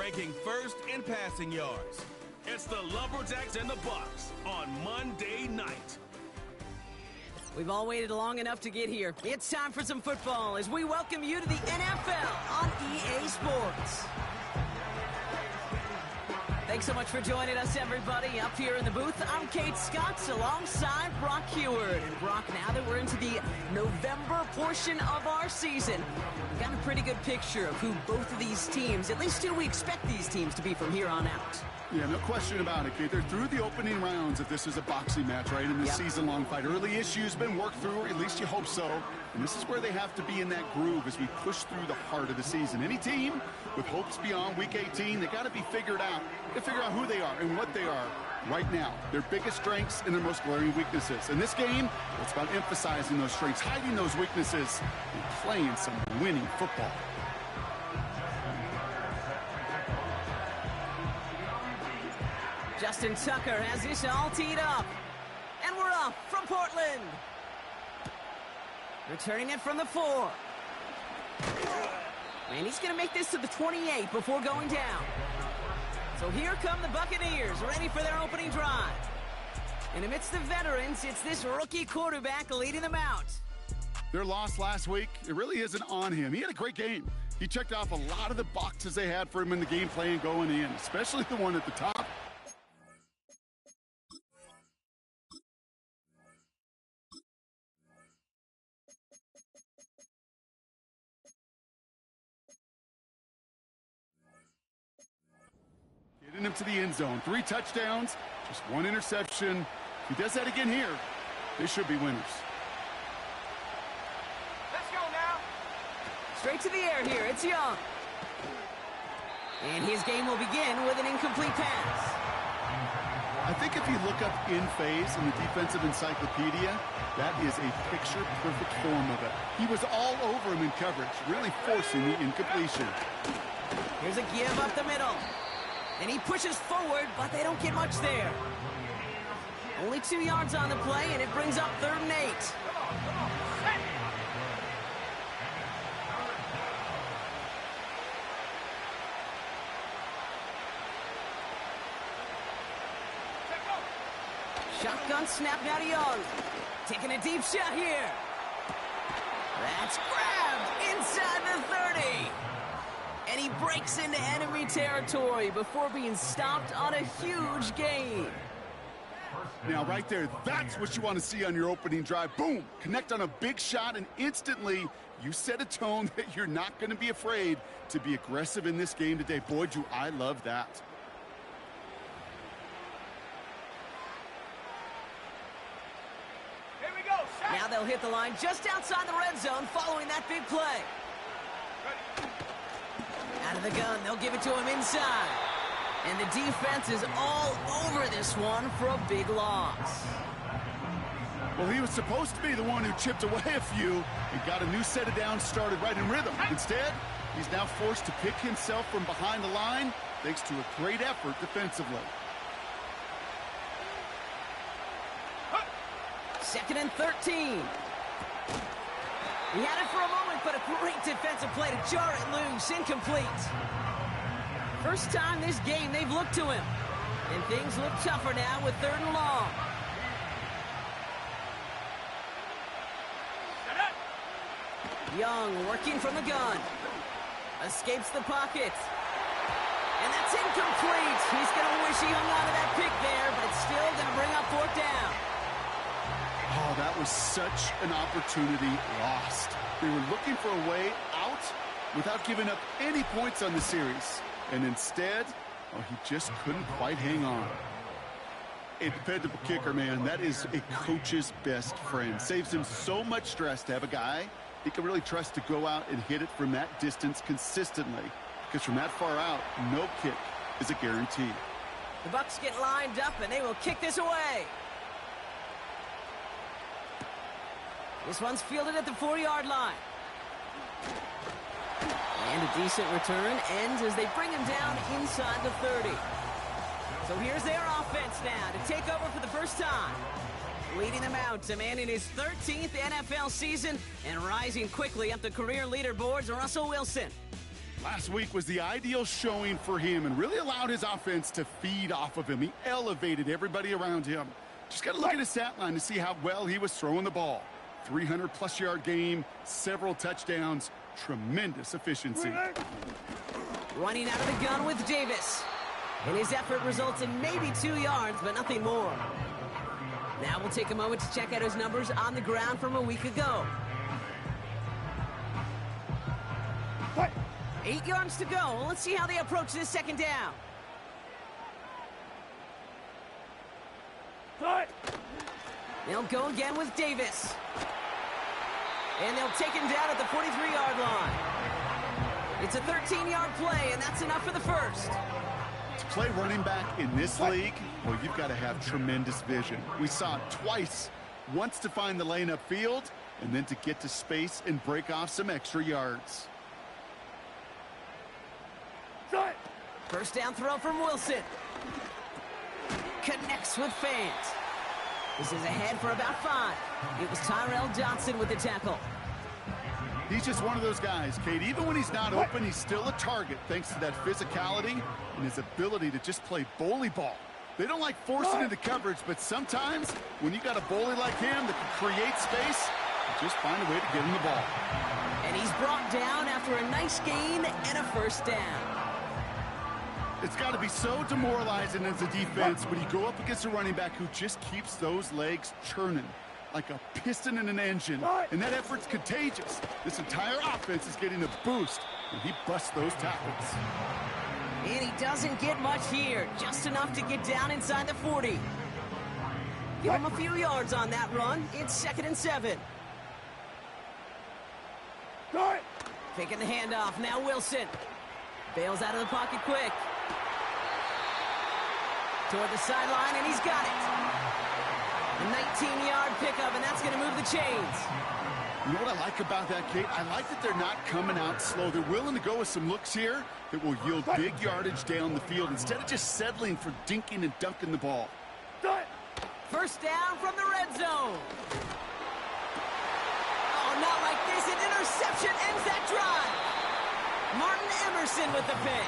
ranking first in passing yards. It's the Lumberjacks and the Bucks on Monday night. We've all waited long enough to get here. It's time for some football as we welcome you to the NFL on EA Sports. Thanks so much for joining us, everybody. Up here in the booth, I'm Kate Scotts alongside Brock Heward. And Brock, now that we're into the November portion of our season, we've got a pretty good picture of who both of these teams, at least who we expect these teams to be from here on out. Yeah, no question about it, Kate. They're through the opening rounds if this is a boxing match, right? In this season-long fight. Early issues been worked through, at least you hope so. And this is where they have to be in that groove as we push through the heart of the season. Any team with hopes beyond Week 18, they got to be figured out. They figure out who they are and what they are right now. Their biggest strengths and their most glaring weaknesses. In this game, it's about emphasizing those strengths, hiding those weaknesses, and playing some winning football. Justin Tucker has this all teed up. And we're off from Portland. Returning it from the 4. And he's going to make this to the 28 before going down. So here come the Buccaneers, ready for their opening drive. And amidst the veterans, it's this rookie quarterback leading them out. Their loss last week, it really isn't on him. He had a great game. He checked off a lot of the boxes they had for him in the game plan going in, especially the one at the top. Getting him to the end zone. 3 touchdowns, just 1 interception. If he does that again here, they should be winners. Let's go now. Straight to the air here, it's Young. And his game will begin with an incomplete pass. I think if you look up in phase in the defensive encyclopedia, that is a picture-perfect form of it. He was all over him in coverage, really forcing the incompletion. Here's a give up the middle. And he pushes forward, but they don't get much there. Only 2 yards on the play, and it brings up 3rd and 8. Shotgun snap now to Young. Taking a deep shot here. That's grabbed inside the 30. And he breaks into enemy territory before being stopped on a huge gain. Now, right there, that's what you want to see on your opening drive. Boom! Connect on a big shot, and instantly you set a tone that you're not going to be afraid to be aggressive in this game today. Boy, do I love that. Here we go. Set. Now they'll hit the line just outside the red zone following that big play. Out of the gun, they'll give it to him inside. And the defense is all over this one for a big loss. Well, he was supposed to be the one who chipped away a few and got a new set of downs started right in rhythm. Instead, he's now forced to pick himself from behind the line thanks to a great effort defensively. 2nd and 13. He had it for a moment, but a great defensive play to jar it loose. Incomplete. First time this game they've looked to him. And things look tougher now with 3rd and long. Young working from the gun. Escapes the pocket. And that's incomplete. He's going to wish he hung on to that pick there, but it's still going to bring up 4th down. Oh, that was such an opportunity lost. They were looking for a way out without giving up any points on the series. And instead, oh, he just couldn't quite hang on. A dependable kicker, man, that is a coach's best friend. Saves him so much stress to have a guy he can really trust to go out and hit it from that distance consistently. Because from that far out, no kick is a guarantee. The Bucs get lined up, and they will kick this away. This one's fielded at the 4-yard line. And a decent return ends as they bring him down inside the 30. So here's their offense now to take over for the first time. Leading them out to man in his 13th NFL season and rising quickly up the career leaderboards, Russell Wilson. Last week was the ideal showing for him and really allowed his offense to feed off of him. He elevated everybody around him. Just got to look at his stat line to see how well he was throwing the ball. 300-plus yard game, several touchdowns, tremendous efficiency. Running out of the gun with Davis. And his effort results in maybe 2 yards, but nothing more. Now we'll take a moment to check out his numbers on the ground from a week ago. 8 yards to go. Let's see how they approach this second down. They'll go again with Davis. And they'll take him down at the 43-yard line. It's a 13-yard play, and that's enough for the first. To play running back in this league, well, you've got to have tremendous vision. We saw it twice. Once to find the lane upfield, and then to get to space and break off some extra yards. First down throw from Wilson. Connects with Fant. This is ahead for about 5. It was Tyrell Johnson with the tackle. He's just one of those guys, Kate. Even when he's not open, he's still a target thanks to that physicality and his ability to just play bully ball. They don't like forcing into coverage, but sometimes when you got a bully like him that can create space, you just find a way to get him the ball. And he's brought down after a nice gain and a first down. It's got to be so demoralizing as a defense when you go up against a running back who just keeps those legs churning like a piston in an engine, and that effort's contagious. This entire offense is getting a boost when he busts those tackles. And he doesn't get much here, just enough to get down inside the 40. Give him a few yards on that run. It's 2nd and 7. Taking the handoff, now Wilson. Bails out of the pocket quick. Toward the sideline, and he's got it. A 19-yard pickup, and that's going to move the chains. You know what I like about that, Kate? I like that they're not coming out slow. They're willing to go with some looks here that will yield big yardage down the field instead of just settling for dinking and dunking the ball. First down from the red zone. Oh, not like this. An interception ends that drive. Martin Emerson with the pick.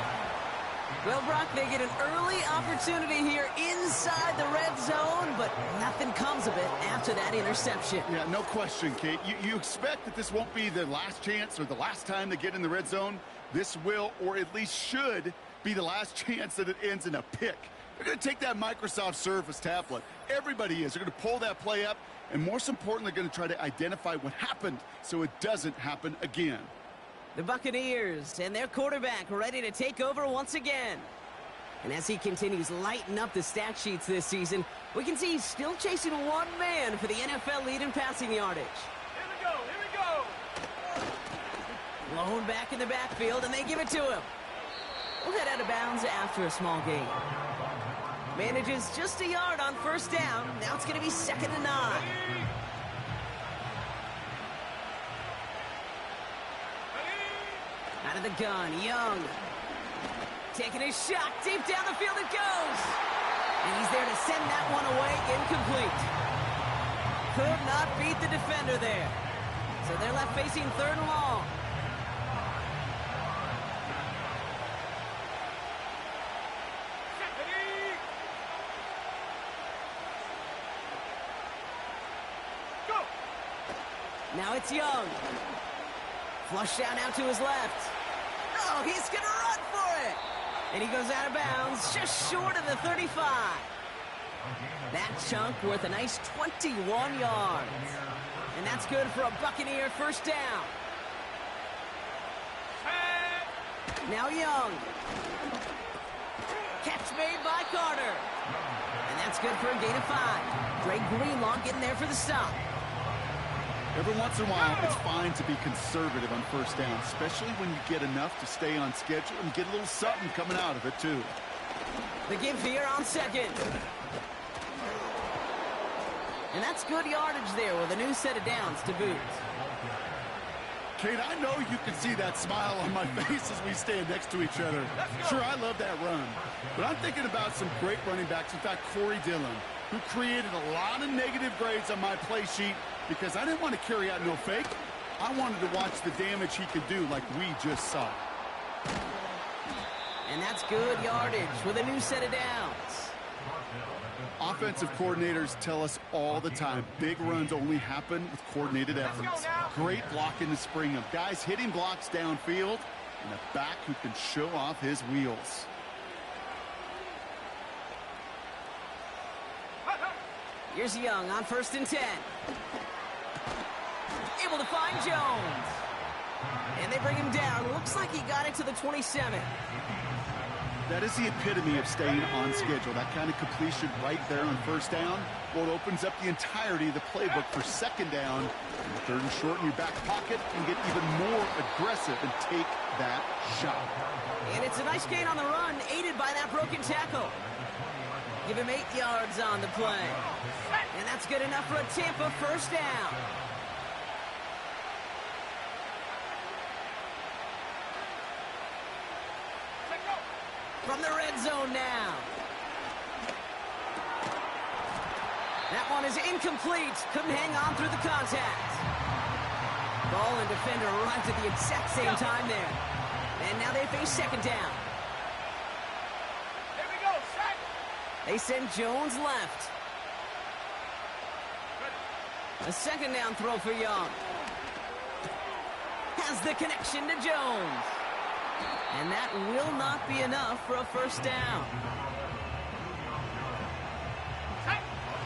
Well, Brock, they get an early opportunity here inside the red zone, but nothing comes of it after that interception. Yeah, no question, Kate. You expect that this won't be the last chance or the last time they get in the red zone. This will, or at least should, be the last chance that it ends in a pick. They're going to take that Microsoft Surface tablet. Everybody is. They're going to pull that play up, and most importantly, they're going to try to identify what happened so it doesn't happen again. The Buccaneers and their quarterback ready to take over once again. And as he continues lighting up the stat sheets this season, we can see he's still chasing one man for the NFL lead in passing yardage. Here we go. Blown back in the backfield, and they give it to him. We'll head out of bounds after a small gain. Manages just a yard on first down. Now it's going to be 2nd and 9. Out of the gun, Young. Taking a shot, deep down the field it goes. And he's there to send that one away, incomplete. Could not beat the defender there. So they're left facing 3rd and long. Go. Now it's Young. Flush down out to his left. Oh, he's going to run for it. And he goes out of bounds, just short of the 35. That chunk worth a nice 21 yards. And that's good for a Buccaneer first down. Now Young. Catch made by Carter. And that's good for a gain of 5. Dre Greenlaw getting there for the stop. Every once in a while, it's fine to be conservative on first down, especially when you get enough to stay on schedule and get a little something coming out of it, too. The give here on 2nd. And that's good yardage there with a new set of downs to boot. Kate, I know you can see that smile on my face as we stand next to each other. Sure, I love that run. But I'm thinking about some great running backs. In fact, Corey Dillon, who created a lot of negative grades on my play sheet because I didn't want to carry out no fake. I wanted to watch the damage he could do like we just saw. And that's good yardage with a new set of downs. Offensive coordinators tell us all the time, big runs only happen with coordinated efforts. Great blocking to spring them. Guys hitting blocks downfield, and a back who can show off his wheels. Here's Young on 1st and 10. Able to find Jones. And they bring him down. Looks like he got it to the 27. That is the epitome of staying on schedule. That kind of completion right there on 1st down. Well, it opens up the entirety of the playbook for 2nd down. 3rd and short in your back pocket and get even more aggressive and take that shot. And it's a nice gain on the run, aided by that broken tackle. Give him 8 yards on the play. And that's good enough for a Tampa 1st down. From the red zone now. That one is incomplete. Couldn't hang on through the contact. Ball and defender arrived at the exact same time there. And now they face 2nd down. Here we go, sack. They send Jones left. A 2nd down throw for Young. Has the connection to Jones. And that will not be enough for a 1st down.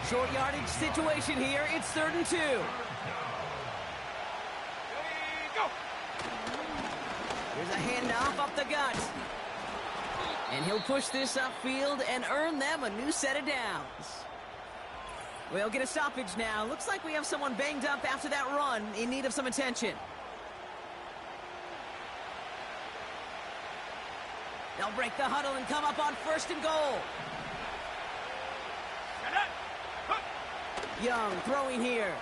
Short yardage situation here. It's 3rd and 2. Go. Here's a handoff up the gut. And he'll push this upfield and earn them a new set of downs. We'll get a stoppage now. Looks like we have someone banged up after that run in need of some attention. They'll break the huddle and come up on 1st and goal. Young throwing here.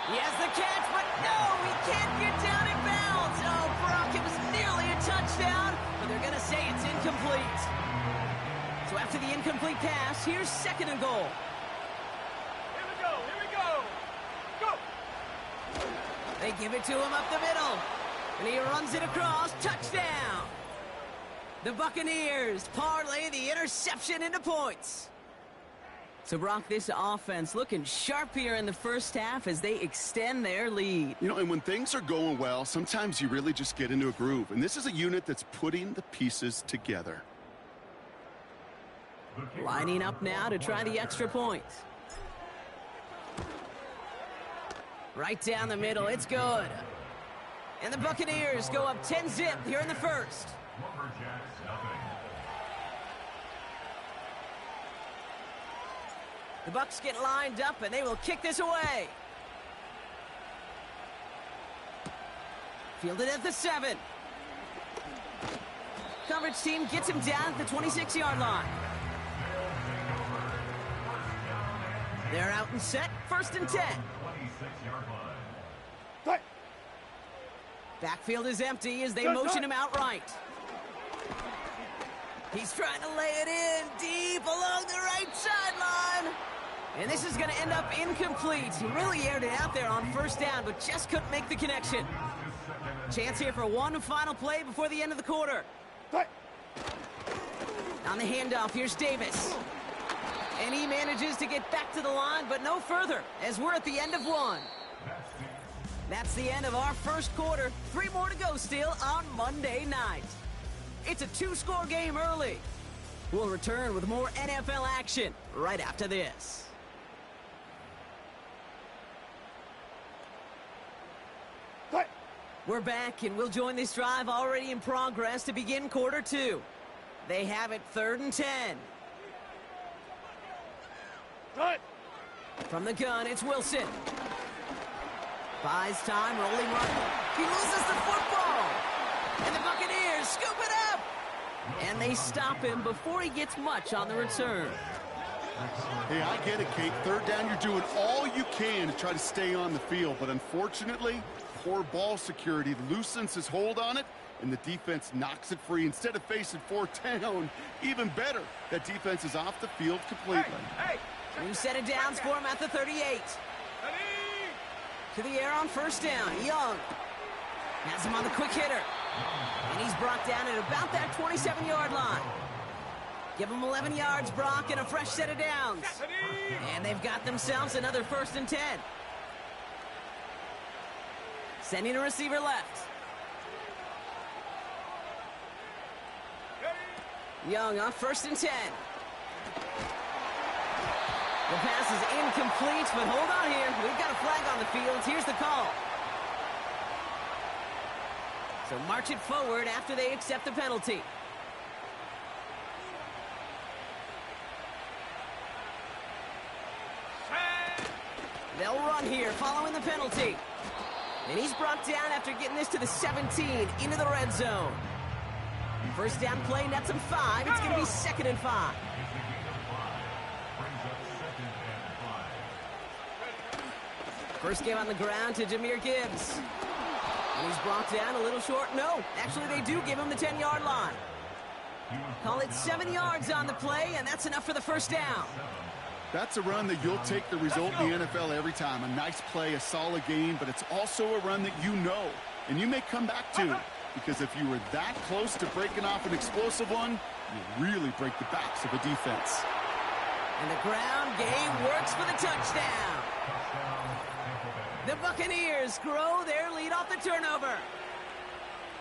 He has the catch, but no, he can't get down in bounds. Oh, Brock, it was nearly a touchdown, but they're going to say it's incomplete. So after the incomplete pass, here's 2nd and goal. Here we go, here we go. Go. They give it to him up the middle, and he runs it across. Touchdown. The Buccaneers parlay the interception into points. So, Brock, this offense looking sharp here in the 1st half as they extend their lead. You know, and when things are going well, sometimes you really just get into a groove. And this is a unit that's putting the pieces together. Lining up now to try the extra point. Right down the middle. It's good. And the Buccaneers go up 10-zip here in the 1st. The Bucs get lined up, and they will kick this away. Fielded at the 7. Coverage team gets him down at the 26-yard line. They're out and set. 1st and 10. Backfield is empty as they motion him out right. He's trying to lay it in deep along the right sideline. And this is going to end up incomplete. He really aired it out there on 1st down, but just couldn't make the connection. Chance here for one final play before the end of the quarter. On the handoff, here's Davis. And he manages to get back to the line, but no further, as we're at the end of 1. That's the end of our 1st quarter. 3 more to go still on Monday night. It's a 2-score game early. We'll return with more NFL action right after this. We're back, and we'll join this drive already in progress to begin quarter 2. They have it 3rd and 10. Right. From the gun, it's Wilson. Buys time, rolling right. He loses the football. And the Buccaneers scoop it up. And they stop him before he gets much on the return. Hey, I get it, Kate. 3rd down, you're doing all you can to try to stay on the field. But unfortunately, poor ball security loosens his hold on it, and the defense knocks it free. Instead of facing 4th down, even better, that defense is off the field completely. Hey. New set of downs for him at the 38. To the air on 1st down. Young has him on the quick hitter. And he's brought down at about that 27-yard line. Give them 11 yards, Brock, and a fresh set of downs. And they've got themselves another 1st and 10. Sending a receiver left. Young on 1st and 10. The pass is incomplete, but hold on here. We've got a flag on the field. Here's the call. So march it forward after they accept the penalty. They'll run here following the penalty. And he's brought down after getting this to the 17 into the red zone. First down play nets him 5. It's going to be 2nd and 5. First game on the ground to Jahmyr Gibbs. And he's brought down a little short. No, actually they do give him the 10-yard line. Call it 7 yards on the play, and that's enough for the first down. That's a run that you'll take the result in the NFL every time. A nice play, a solid game, but it's also a run that you know, and you may come back to. Because if you were that close to breaking off an explosive one, you really break the backs of a defense. And the ground game works for the touchdown. The Buccaneers grow their lead off the turnover.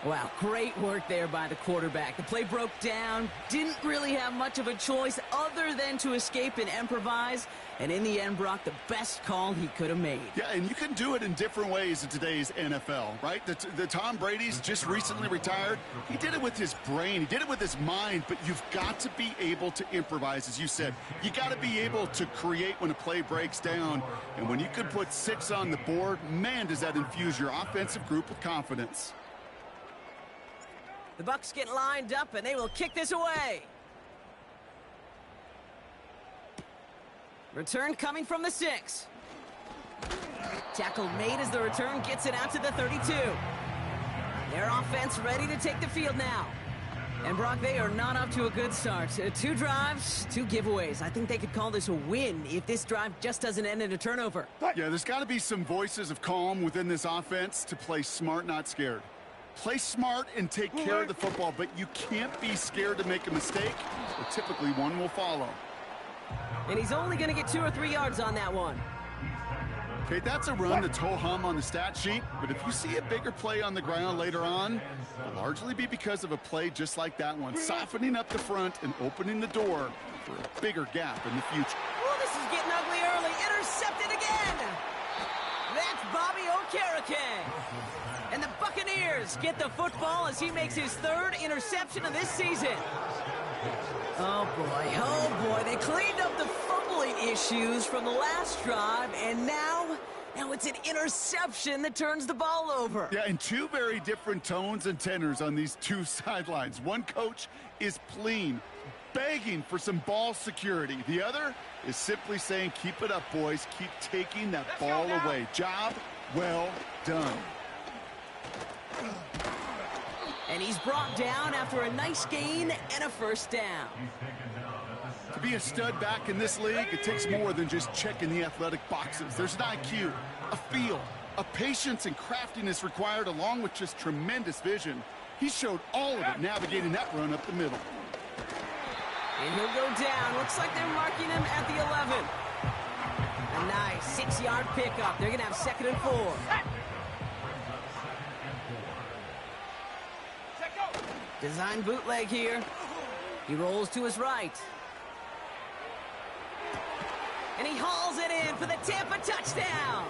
Wow, great work there by the quarterback. The play broke down, didn't really have much of a choice other than to escape and improvise. And in the end, Brock, the best call he could have made. Yeah, and you can do it in different ways in today's NFL, right? The Tom Brady's just recently retired. He did it with his brain. He did it with his mind. But you've got to be able to improvise, as you said. You got to be able to create when a play breaks down. And when you can put 6 on the board, man, does that infuse your offensive group with confidence. The Bucs get lined up, and they will kick this away. Return coming from the 6. Tackle made as the return gets it out to the 32. Their offense ready to take the field now. And Brock, they are not up to a good start. 2 drives, 2 giveaways. I think they could call this a win if this drive just doesn't end in a turnover. Yeah, there's got to be some voices of calm within this offense to play smart, not scared. Play smart and take care of the football, but you can't be scared to make a mistake, or typically one will follow. And he's only going to get 2 or 3 yards on that one. Okay, that's a run that's ho-hum on the stat sheet, but if you see a bigger play on the ground later on, it'll largely be because of a play just like that one, softening up the front and opening the door for a bigger gap in the future. Oh, this is getting ugly early. Intercepted again. That's Bobby Okereke. And the Buccaneers get the football as he makes his 3rd interception of this season. Oh boy, they cleaned up the fumbling issues from the last drive, and now it's an interception that turns the ball over. Yeah, and 2 very different tones and tenors on these 2 sidelines. One coach is pleading, begging for some ball security. The other is simply saying, keep it up, boys. Keep taking that ball away. Job well done. And he's brought down after a nice gain and a first down. To be a stud back in this league, it takes more than just checking the athletic boxes. There's an IQ, a feel, a patience and craftiness required, along with just tremendous vision. He showed all of it navigating that run up the middle. And he'll go down. Looks like they're marking him at the 11. A nice 6-yard pickup. They're going to have 2nd and 4. Design bootleg here. He rolls to his right. And he hauls it in for the Tampa touchdown.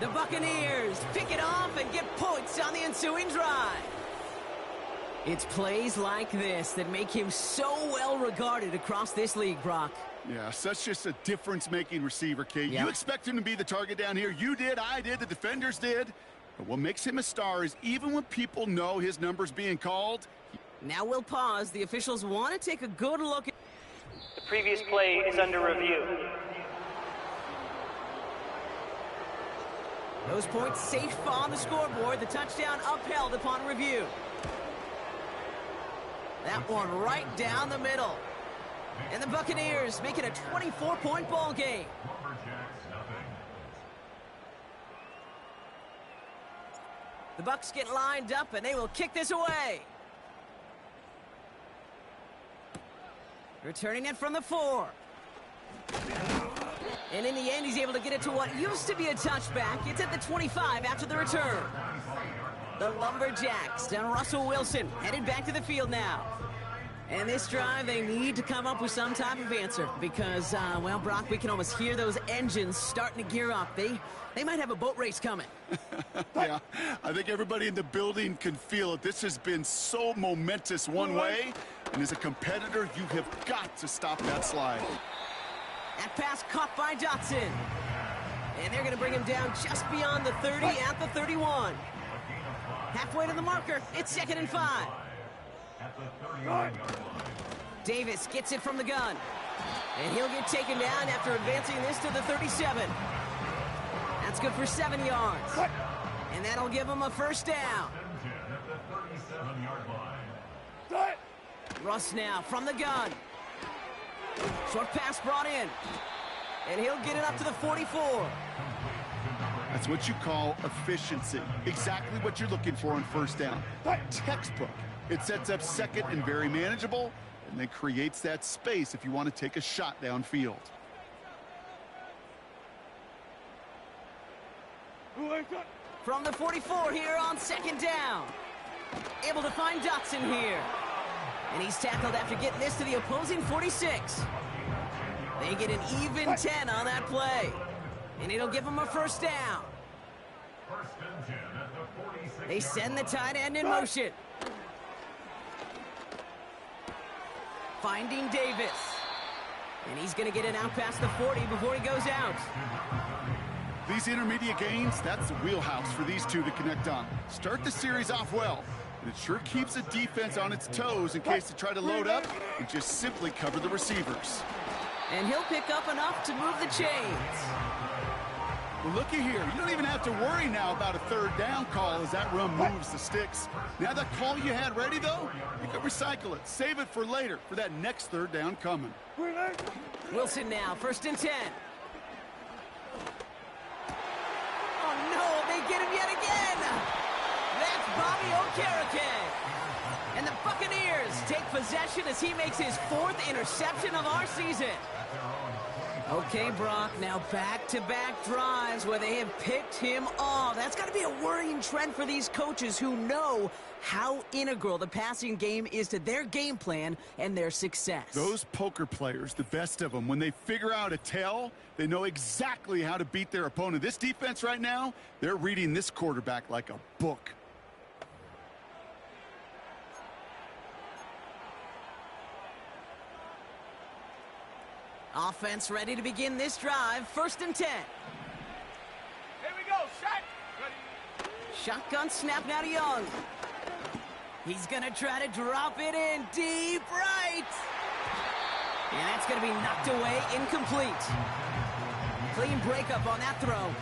The Buccaneers pick it off and get points on the ensuing drive. It's plays like this that make him so well regarded across this league, Brock. Yeah, such just a difference-making receiver, Kate. Yeah. You expect him to be the target down here. You did, I did, the defenders did. But what makes him a star is even when people know his number's being called. Now we'll pause. The officials want to take a good look at... The previous play is under review. Those points safe on the scoreboard. The touchdown upheld upon review. That one right down the middle. And the Buccaneers make it a 24-point ball game. The Bucks get lined up, and they will kick this away. Returning it from the 4. And in the end, he's able to get it to what used to be a touchback. It's at the 25 after the return. The Lumberjacks and Russell Wilson headed back to the field now. And this drive, they need to come up with some type of answer because, well, Brock, we can almost hear those engines starting to gear up. They might have a boat race coming. Yeah, I think everybody in the building can feel it. This has been so momentous one way, and as a competitor, you have got to stop that slide. That pass caught by Dotson. And they're going to bring him down just beyond the 30 at the 31. Halfway to the marker, it's 2nd and 5. Davis gets it from the gun. And he'll get taken down after advancing this to the 37. That's good for 7 yards. And that'll give him a first down. Russ now from the gun. Short pass brought in. And he'll get it up to the 44. That's what you call efficiency. Exactly what you're looking for on first down. Textbook. It sets up second and very manageable, and then creates that space if you want to take a shot downfield. From the 44 here on 2nd down. Able to find Dotson here. And he's tackled after getting this to the opposing 46. They get an even 10 on that play. And it'll give him a first down. They send the tight end in motion. Finding Davis. And he's going to get it out past the 40 before he goes out. These intermediate gains, that's the wheelhouse for these two to connect on. Start the series off well. And it sure keeps the defense on its toes in case they try to load up and just simply cover the receivers. And he'll pick up enough to move the chains. Well, looky here. You don't even have to worry now about a 3rd down call as that run moves the sticks. Now that call you had ready, though, you can recycle it. Save it for later, for that next 3rd down coming. Wilson now, 1st and 10. Oh, no, they get him yet again. That's Bobby Okereke. And the Buccaneers take possession as he makes his 4th interception of our season. Okay, Brock, now back-to-back drives where they have picked him off. That's got to be a worrying trend for these coaches who know how integral the passing game is to their game plan and their success. Those poker players, the best of them, when they figure out a tell, they know exactly how to beat their opponent. This defense right now, they're reading this quarterback like a book. Offense ready to begin this drive. 1st and 10. Here we go. Shot. Ready. Shotgun snap now to Young. He's going to try to drop it in deep right. And that's going to be knocked away, incomplete. Clean breakup on that throw.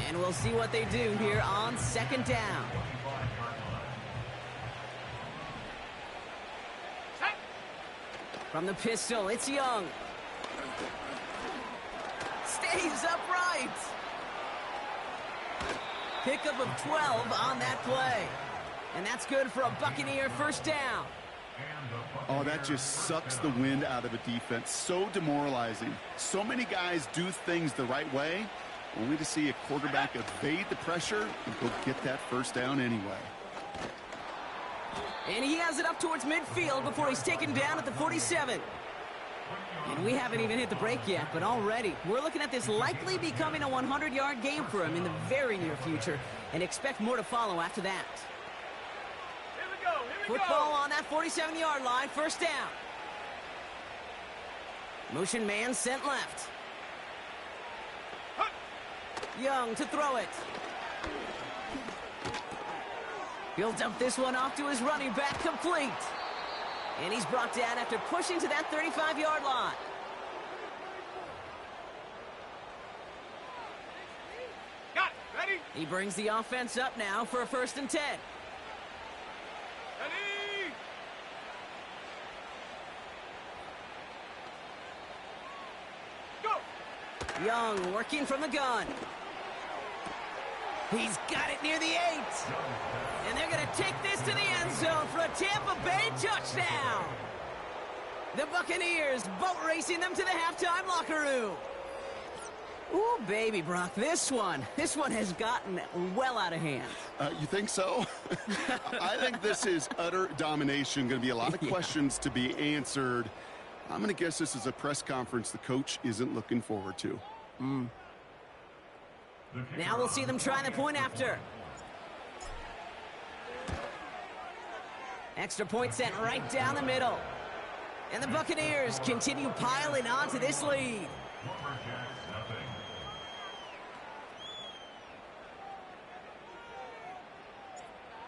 And we'll see what they do here on 2nd down. From the pistol, it's Young. Stays upright. Pickup of 12 on that play. And that's good for a Buccaneer 1st down. Oh, that just sucks the wind out of a defense. So demoralizing. So many guys do things the right way, only to see a quarterback evade the pressure and go get that 1st down anyway. And he has it up towards midfield before he's taken down at the 47. And we haven't even hit the break yet, but already we're looking at this likely becoming a 100-yard game for him in the very near future, and expect more to follow after that. Here we go. Here we Football go. on that 47-yard line, 1st down. Motion man sent left. Young to throw it. He'll dump this one off to his running back, complete. And he's brought down after pushing to that 35-yard line. Got it. Ready. He brings the offense up now for a 1st and 10. Ready. Go. Young working from the gun. He's got it near the 8. And they're going to take this to the end zone for a Tampa Bay touchdown. The Buccaneers boat racing them to the halftime locker room. Ooh, baby, Brock, this one has gotten well out of hand. You think so? I think this is utter domination. Going to be a lot of questions to be answered. I'm going to guess this is a press conference the coach isn't looking forward to. Now we'll see them try the point after. Extra point sent right down the middle. And the Buccaneers continue piling on to this lead.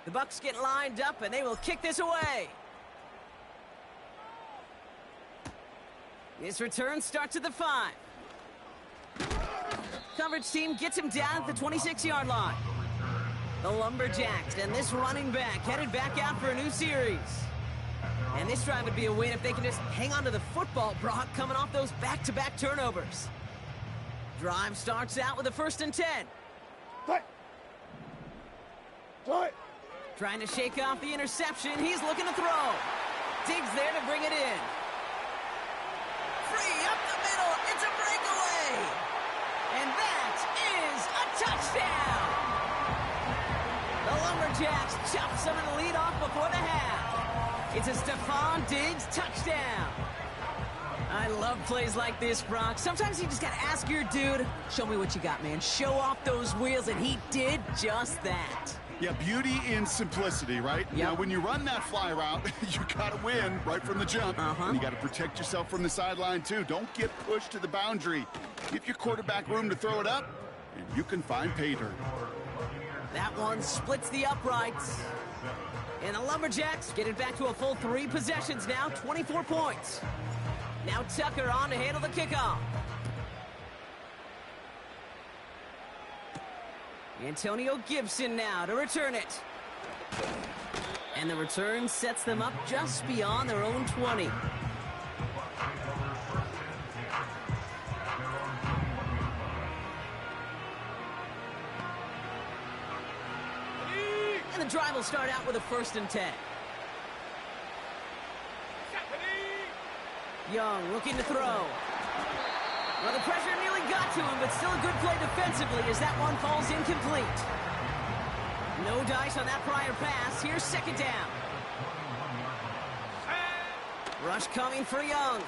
The Bucs get lined up, and they will kick this away. This return starts at the 5. Coverage team gets him down at the 26-yard line. The Lumberjacks and this running back headed back out for a new series. And this drive would be a win if they can just hang on to the football, Brock, coming off those back-to-back turnovers. Drive starts out with a 1st and 10. Trying to shake off the interception. He's looking to throw. Diggs there to bring it in. Free up the middle. It's a breakaway. And that is a touchdown. The Lumberjacks chop some of the lead off before the half. It's a Stephon Diggs touchdown. I love plays like this, Brock. Sometimes you just got to ask your dude, show me what you got, man. Show off those wheels, and he did just that. Yeah, beauty in simplicity, right? Yep. Now, when you run that fly route, you got to win right from the jump. And you got to protect yourself from the sideline, too. Don't get pushed to the boundary. Give your quarterback room to throw it up, and you can find pay dirt. That one splits the uprights. And the Lumberjacks get it back to a full 3 possessions now, 24 points. Now Tucker on to handle the kickoff. Antonio Gibson now to return it. And the return sets them up just beyond their own 20. And the drive will start out with a 1st and 10. Young looking to throw. Well, the pressure nearly got to him, but still a good play defensively as that one falls incomplete. No dice on that prior pass. Here's 2nd down. Rush coming for Young.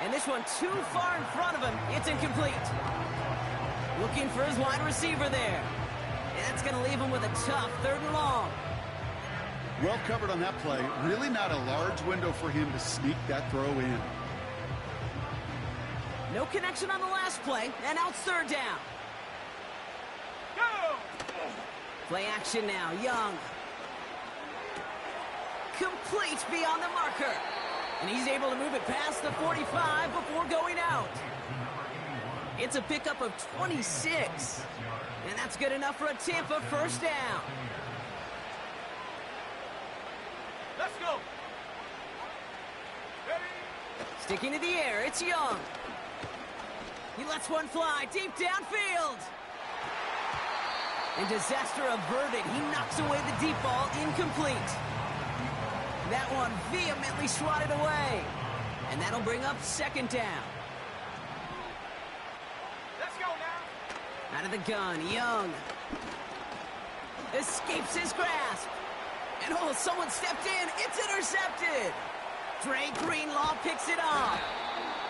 And this one too far in front of him. It's incomplete. Looking for his wide receiver there. And that's going to leave him with a tough 3rd and long. Well covered on that play. Really not a large window for him to sneak that throw in. No connection on the last play, and now it's 3rd down. Go! Play action now, Young. Complete beyond the marker. And he's able to move it past the 45 before going out. It's a pickup of 26. And that's good enough for a Tampa 1st down. Let's go! Ready? Sticking to the air, it's Young. He lets one fly deep downfield. And disaster averted. He knocks away the deep ball, incomplete. That one vehemently swatted away. And that'll bring up 2nd down. Let's go now! Out of the gun, Young. Escapes his grasp. And oh, someone stepped in. It's intercepted. Dre Greenlaw picks it off.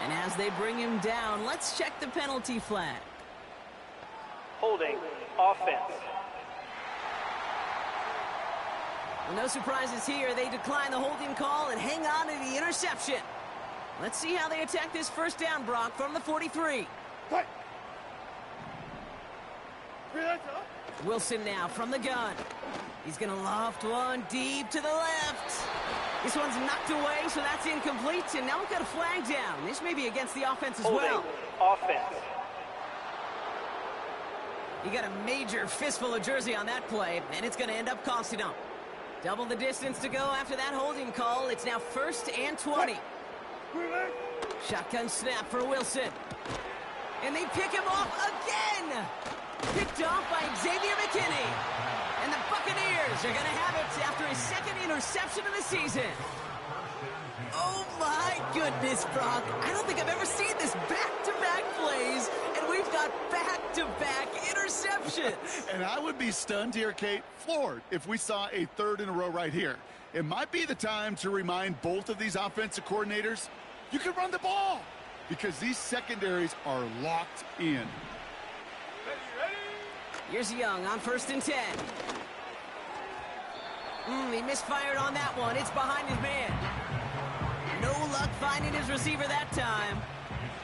And as they bring him down, let's check the penalty flag. Holding offense. Well, no surprises here. They decline the holding call and hang on to the interception. Let's see how they attack this 1st down, Brock, from the 43. Wilson now from the gun. He's going to loft one deep to the left. This one's knocked away, so that's incomplete. And now we've got a flag down. This may be against the offense as well. Offense. He got a major fistful of jersey on that play, and it's going to end up costing him. Double the distance to go after that holding call. It's now 1st and 20. Shotgun snap for Wilson. And they pick him off again. Picked off by Xavier McKinney. And the Buccaneers are going to have it after his second interception of the season. Oh, my goodness, Brock. I don't think I've ever seen this back-to-back plays, and we've got back-to-back interceptions. And I would be stunned here, Kate, floored, if we saw a third in a row right here. It might be the time to remind both of these offensive coordinators, you can run the ball, because these secondaries are locked in. Here's Young on 1st and 10. He misfired on that one. It's behind his man. No luck finding his receiver that time.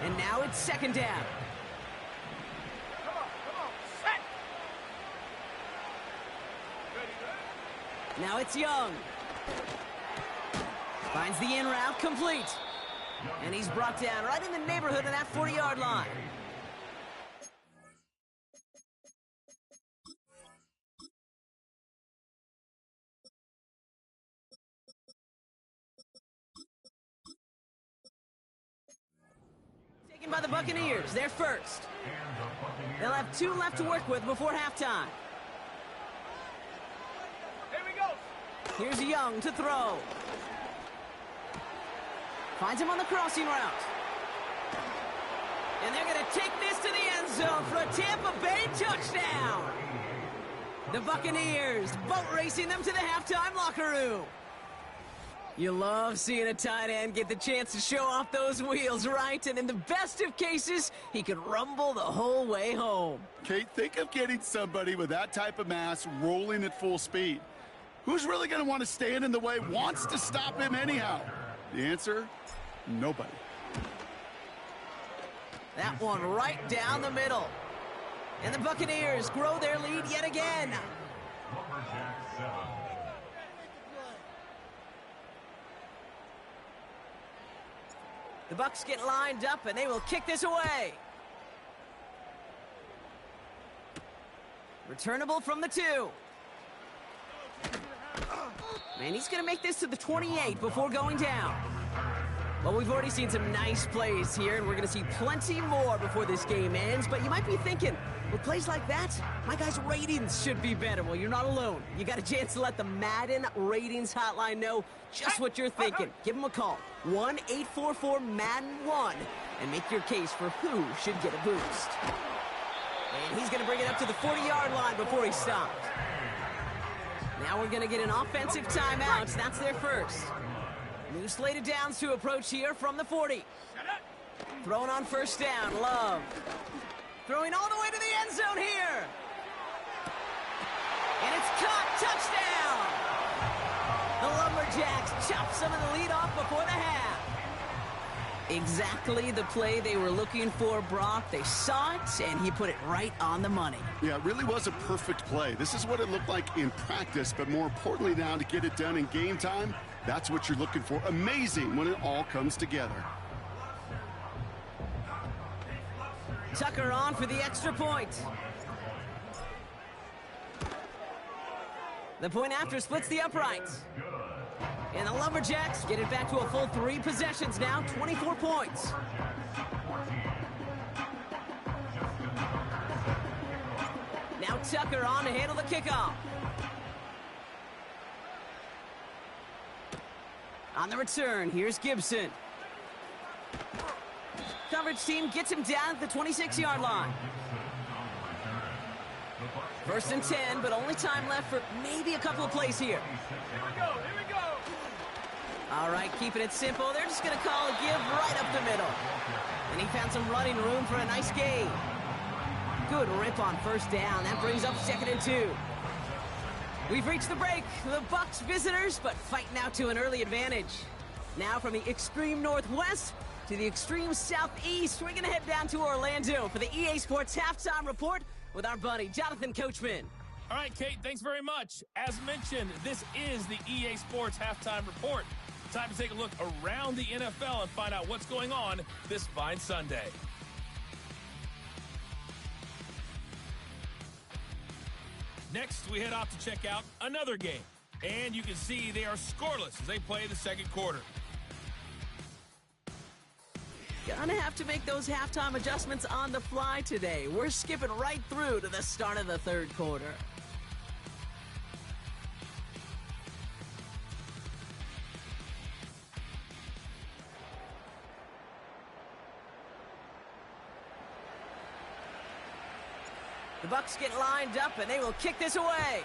And now it's 2nd down. Come on, set. Now it's Young. Finds the in route complete. And he's brought down right in the neighborhood of that 40-yard line. Taken by the Buccaneers, they're first. They'll have 2 left to work with before halftime. Here we go. Here's Young to throw. Finds him on the crossing route. And they're going to take this to the end zone for a Tampa Bay touchdown. The Buccaneers boat racing them to the halftime locker room. You love seeing a tight end get the chance to show off those wheels, right? And in the best of cases, he could rumble the whole way home. Kate, think of getting somebody with that type of mass rolling at full speed. Who's really going to want to stand in the way, wants to stop him anyhow? The answer? Nobody. That one right down the middle. And the Buccaneers grow their lead yet again. Lumberjacks 7. The Bucs get lined up, and they will kick this away. Returnable from the 2. Man, he's going to make this to the 28 before going down. Well, we've already seen some nice plays here, and we're going to see plenty more before this game ends. But you might be thinking, with plays like that, my guys' ratings should be better. Well, you're not alone. You got a chance to let the Madden Ratings Hotline know just what you're thinking. Give them a call, 1-844-MADDEN-1, and make your case for who should get a boost. And he's going to bring it up to the 40-yard line before he stopped. Now we're going to get an offensive timeout. That's their first. New slated downs to approach here from the 40. Thrown on 1st down, Love. Throwing all the way to the end zone here. And it's caught, touchdown! The Lumberjacks chop some of the lead off before the half. Exactly the play they were looking for, Brock. They saw it, and he put it right on the money. Yeah, it really was a perfect play. This is what it looked like in practice, but more importantly now to get it done in game time, that's what you're looking for. Amazing when it all comes together. Tucker on for the extra point. The point after splits the uprights. And the Lumberjacks get it back to a full 3 possessions now, 24 points. Now Tucker on to handle the kickoff. On the return, here's Gibson. Coverage team gets him down at the 26-yard line. 1st and 10, but only time left for maybe a couple of plays here. Here we go, here we go. All right, keeping it simple. They're just going to call a give right up the middle. And he found some running room for a nice gain. Good rip on 1st down. That brings up 2nd and 2. We've reached the break. The Bucs visitors, but fighting out to an early advantage. Now from the extreme northwest to the extreme southeast, we're going to head down to Orlando for the EA Sports Halftime Report with our buddy, Jonathan Coachman. All right, Kate, thanks very much. As mentioned, this is the EA Sports Halftime Report. Time to take a look around the NFL and find out what's going on this fine Sunday. Next, we head off to check out another game. And you can see they are scoreless as they play the second quarter. Gonna have to make those halftime adjustments on the fly today. We're skipping right through to the start of the third quarter. The Bucs get lined up, and they will kick this away.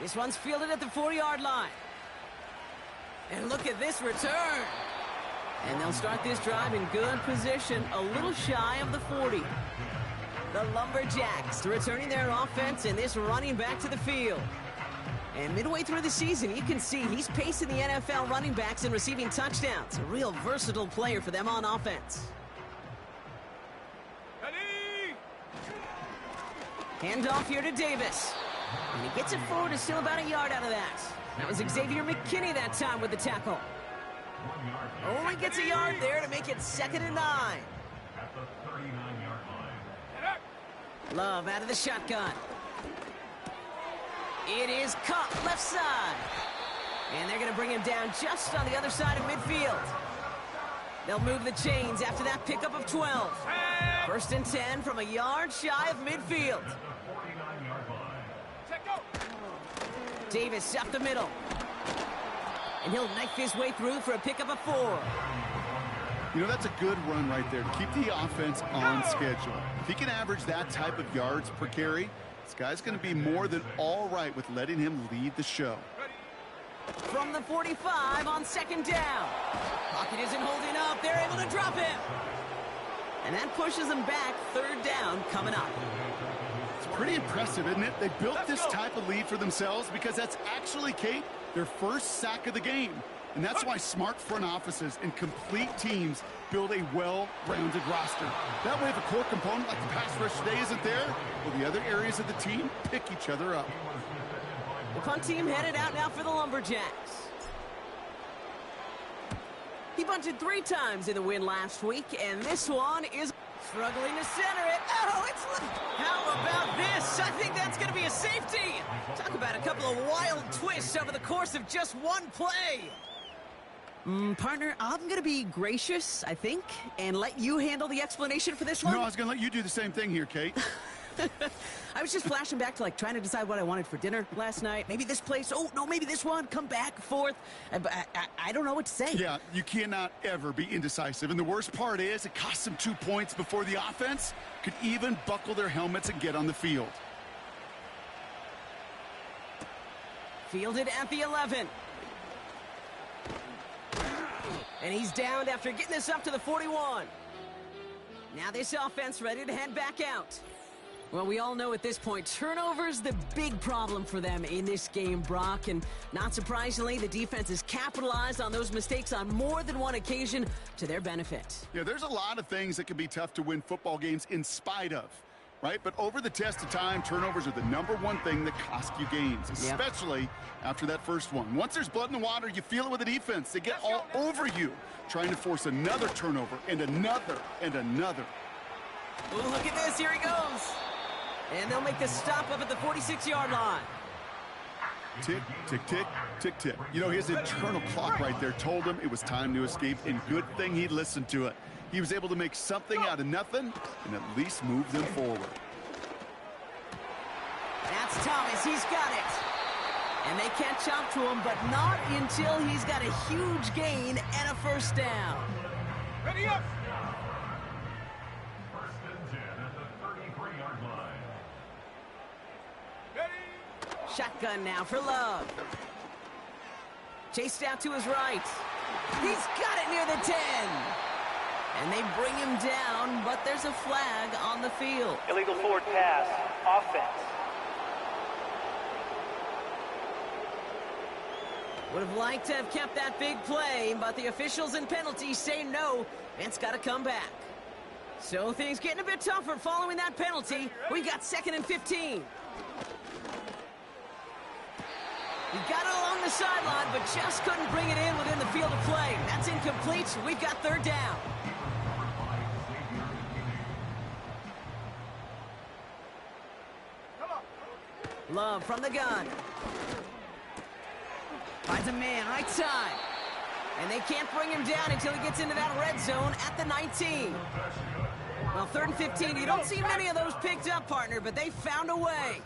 This one's fielded at the 40-yard line. And look at this return. And they'll start this drive in good position, a little shy of the 40. The Lumberjacks returning their offense and this running back to the field. And midway through the season, you can see he's pacing the NFL running backs and receiving touchdowns. A real versatile player for them on offense. Handoff here to Davis. And he gets it forward to still about a yard out of that. That was Xavier McKinney that time with the tackle. Only gets a yard there to make it 2nd and 9. At the 39-yard line. Love out of the shotgun. It is caught left side. And they're going to bring him down just on the other side of midfield. They'll move the chains after that pickup of 12. 1st and 10 from a yard shy of midfield. Davis up the middle. And he'll knife his way through for a pickup of 4. You know, that's a good run right there to keep the offense on schedule. If he can average that type of yards per carry, this guy's going to be more than all right with letting him lead the show. From the 45 on 2nd down. Pocket isn't holding up. They're able to drop him. And that pushes them back. 3rd down coming up. It's pretty impressive, isn't it? They built this type of lead for themselves because that's actually, Kate, their first sack of the game. And that's why smart front offices and complete teams build a well-rounded roster. That way, if a core component like the pass rush today isn't there, well, the other areas of the team pick each other up. The punt team headed out now for the Lumberjacks. He bunted 3 times in the win last week, and this one is struggling to center it. Oh, it's... How about this? I think that's going to be a safety. Talk about a couple of wild twists over the course of just one play. Partner, I'm going to be gracious, I think, and let you handle the explanation for this one. No, I was going to let you do the same thing here, Kate. I was just flashing back to, like, trying to decide what I wanted for dinner last night. Maybe this place. Oh, no, maybe this one. Come back, forth. I don't know what to say. Yeah, you cannot ever be indecisive. And the worst part is it cost them 2 points before the offense could even buckle their helmets and get on the field. Fielded at the 11. And he's downed after getting this up to the 41. Now this offense ready to head back out. Well, we all know at this point, turnovers the big problem for them in this game, Brock. And not surprisingly, the defense has capitalized on those mistakes on more than one occasion to their benefit. Yeah, there's a lot of things that can be tough to win football games in spite of, right? But over the test of time, turnovers are the #1 thing that cost you games, especially after that first one. Once there's blood in the water, you feel it with the defense. They get all over you, trying to force another turnover and another and another. Ooh, look at this. Here he goes. And they'll make the stop up at the 46-yard line. Tick, tick, tick, tick, tick. You know, his internal clock right there told him it was time to escape, and good thing he listened to it. He was able to make something out of nothing and at least move them forward. That's Thomas. He's got it. And they catch up to him, but not until he's got a huge gain and a 1st down. Ready up! Shotgun now for Love. Chased out to his right. He's got it near the 10. And they bring him down, but there's a flag on the field. Illegal forward pass. Offense. Would have liked to have kept that big play, but the officials and penalties say no. It's got to come back. So things getting a bit tougher following that penalty. We've got 2nd and 15. He got it along the sideline, but just couldn't bring it in within the field of play. That's incomplete. We've got 3rd down. Love from the gun. Finds a man right side. And they can't bring him down until he gets into that red zone at the 19. Well, 3rd and 15, you don't see many of those picked up, partner, but they found a way.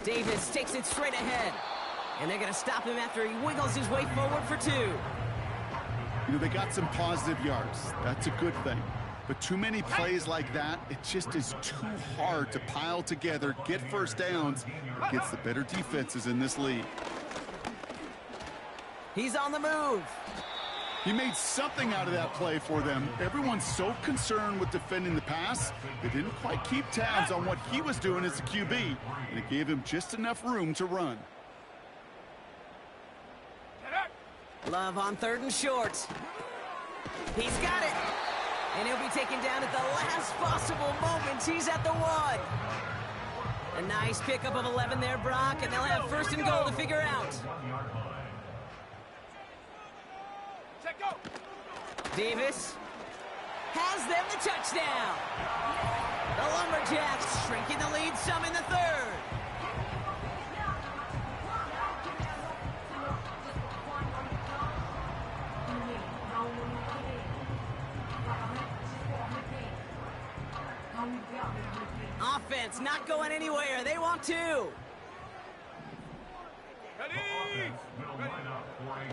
Davis takes it straight ahead. And they're going to stop him after he wiggles his way forward for 2. You know, they got some positive yards. That's a good thing. But too many plays like that, it just is too hard to pile together, get first downs against the better defenses in this league. He's on the move. He made something out of that play for them. Everyone's so concerned with defending the pass, they didn't quite keep tabs on what he was doing as a QB, and it gave him just enough room to run. Love on 3rd and short. He's got it. And he'll be taken down at the last possible moment. He's at the 1. A nice pickup of 11 there, Brock, and they'll have 1st and goal to figure out. Davis has them the touchdown. The Lumberjacks shrinking the lead some in the 3rd. Offense not going anywhere. They want 2.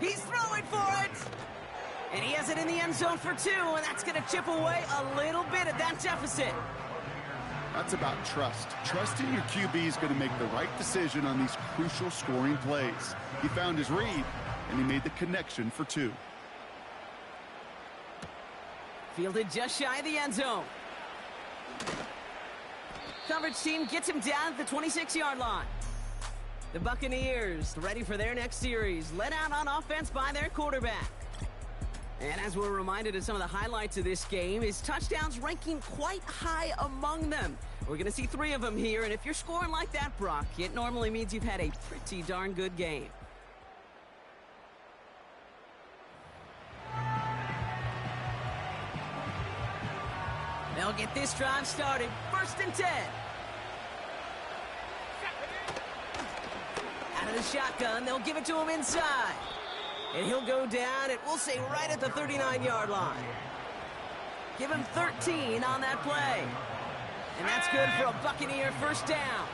He's throwing for it. And he has it in the end zone for 2, and that's going to chip away a little bit of that deficit. That's about trust. Trusting your QB is going to make the right decision on these crucial scoring plays. He found his read, and he made the connection for 2. Fielded just shy of the end zone. Coverage team gets him down at the 26-yard line. The Buccaneers ready for their next series, led out on offense by their quarterback. And as we're reminded of some of the highlights of this game, his touchdowns ranking quite high among them. We're going to see 3 of them here, and if you're scoring like that, Brock, it normally means you've had a pretty darn good game. They'll get this drive started. 1st and 10. Out of the shotgun, they'll give it to him inside. And he'll go down, and we'll say right at the 39-yard line. Give him 13 on that play. And that's good for a Buccaneer 1st down.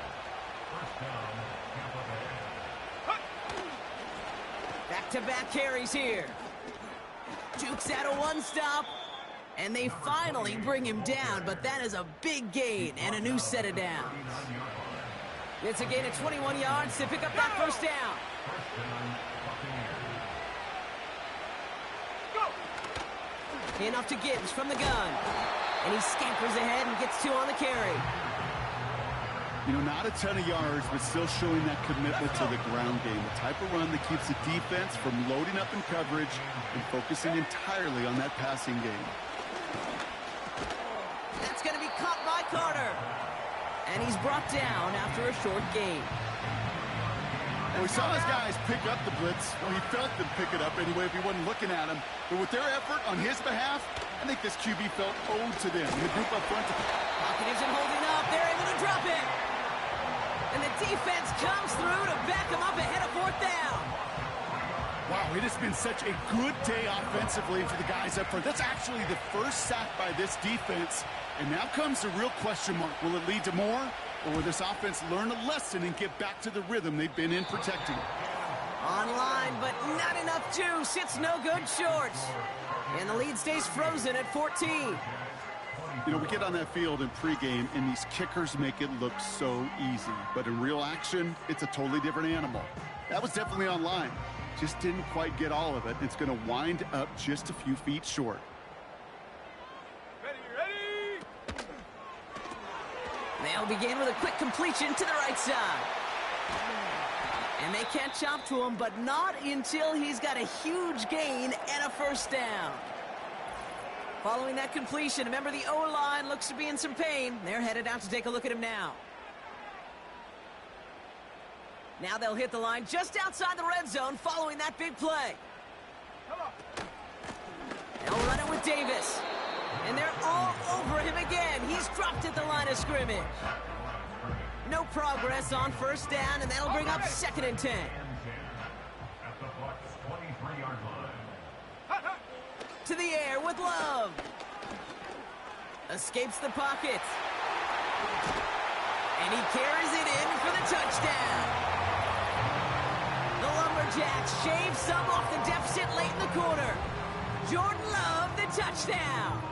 Back-to-back carries here. Jukes out a 1-stop. And they finally bring him down, but that is a big gain and a new set of downs. It's a gain of 21 yards to pick up that 1st down. Enough to Gibbs from the gun. And he scampers ahead and gets 2 on the carry. You know, not a ton of yards, but still showing that commitment to the ground game. The type of run that keeps the defense from loading up in coverage and focusing entirely on that passing game. That's going to be caught by Carter. And he's brought down after a short gain. And we saw his guys pick up the blitz. Well, he felt them pick it up anyway if he wasn't looking at him. But with their effort on his behalf, I think this QB felt owed to them. The group up front. Pocket isn't holding up. They're able to drop it. And the defense comes through to back him up ahead of 4th down. Wow, it has been such a good day offensively for the guys up front. That's actually the 1st sack by this defense. And now comes the real question mark. Will it lead to more? Or will this offense learn a lesson and get back to the rhythm they've been in protecting? Online, but not enough juice. It's no good short. And the lead stays frozen at 14. You know, we get on that field in pregame, and these kickers make it look so easy. But in real action, it's a totally different animal. That was definitely online. Just didn't quite get all of it. It's going to wind up just a few feet short. They'll begin with a quick completion to the right side. And they catch up to him, but not until he's got a huge gain and a 1st down. Following that completion, remember the O-line looks to be in some pain. They're headed out to take a look at him now. Now they'll hit the line just outside the red zone following that big play. They'll run it with Davis. And they're all over him again. He's dropped at the line of scrimmage. No progress on 1st down, and that'll bring up 2nd and 10. to the air with Love. Escapes the pocket. And he carries it in for the touchdown. The Lumberjacks shave some off the deficit late in the quarter. Jordan Love, the touchdown.